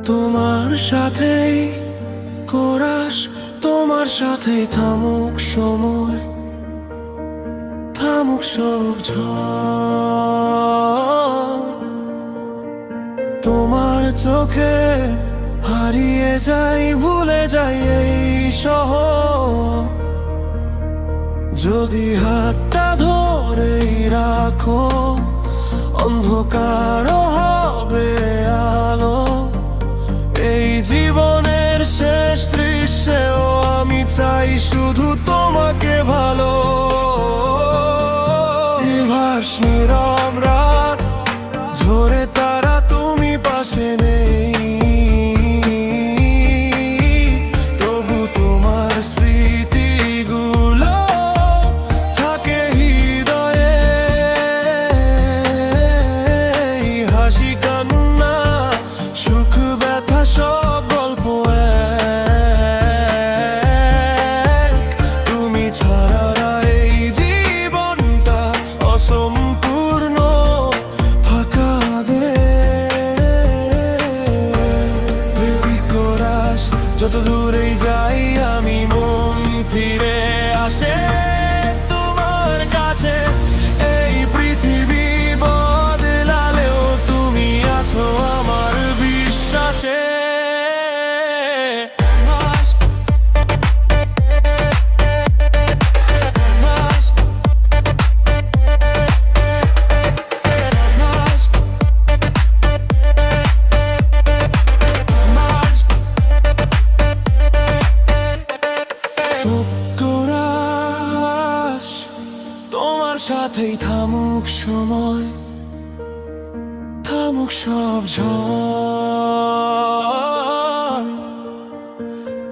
তোমার সাথেই কোরাস, তোমার সাথেই থামুক সময়, থামুক সব ঝড়। তোমার চোখে হারিয়ে যাই, ভুলে যাই এই শহর। যদি হাতটা ধরেই রাখো, অন্ধকার হবে আলো। এই জীবনের শেষ দৃশ্যেও আমি চাই শুধু তোমাকে ভালো। নিভাস নীরব রাত, ঝরে তারা, তুমি পাশে নেই। তবু তোমার স্মৃতিগুলো থাকে হৃদয়ে। হাসি কান্না সুখ ব্যথা সব গল্প এক। তুমি ছাড়া এই জীবনটা অসম্পূর্ণ, ফাঁকা দে। কোরাস, যত দূরেই যাই আমি মন ফিরে আসে তোমার কাছে। এই পৃথিবী বদলালেও তুমি আছো আমার বিশ্বাসে। কোরাস, তোমার সাথেই থামুক সময়, থামুক সব ঝড়।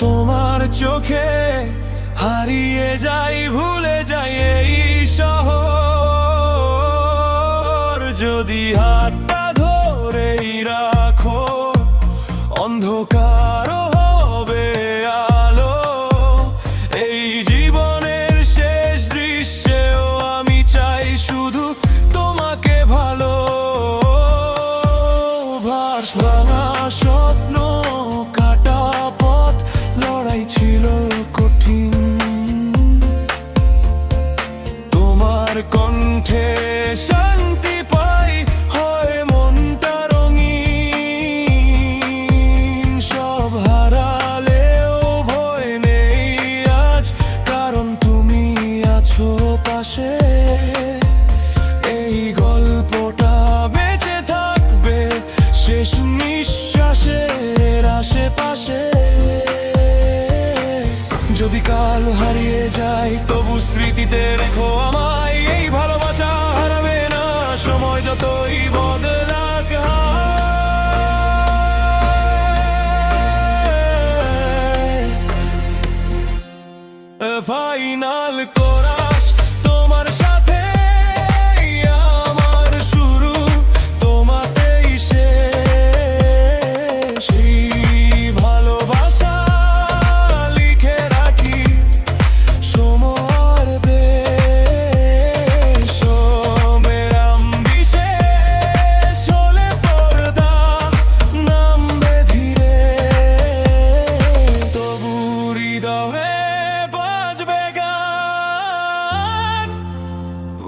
তোমার চোখে হারিয়ে যাই, ভুলে যাই এই শহর। যদি হাতটা ধরেই রাখো, অন্ধকার হবে আলো। এই জীবনের শেষ দৃশ্যেও আমি চাই শুধু তোমাকে ভালো। ভাঙা স্বপ্ন, কাটা পথ, লড়াই ছিল কঠিন। তোমার কণ্ঠে শান্তি পাই, হয় মনটা রঙিন। সব হারালেও ভয় নেই আজ, কারণ তুমি আছো পাশে। এই গল্পটা বেঁচে থাকবে শেষ নিঃশ্বাসের আশেপাশে। যদি কাল হারিয়ে যায় তবু স্মৃতিতে রেখো আমায়। এই ভালোবাসা হারাবে না সময় যতই বদলাক। ফাইনাল কোরাস, তোমার সাথে আমার শুরু, তোমাতেই শেষ। ভালোবাসা লিখে রাখি সময়ের বেশ। মেরাম বিশেষ হলে পর্দা নামবে ধীরে। তবু হৃদয়ে বাজবে গান,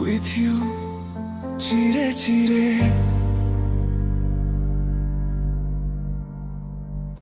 with you চিরে চিরে।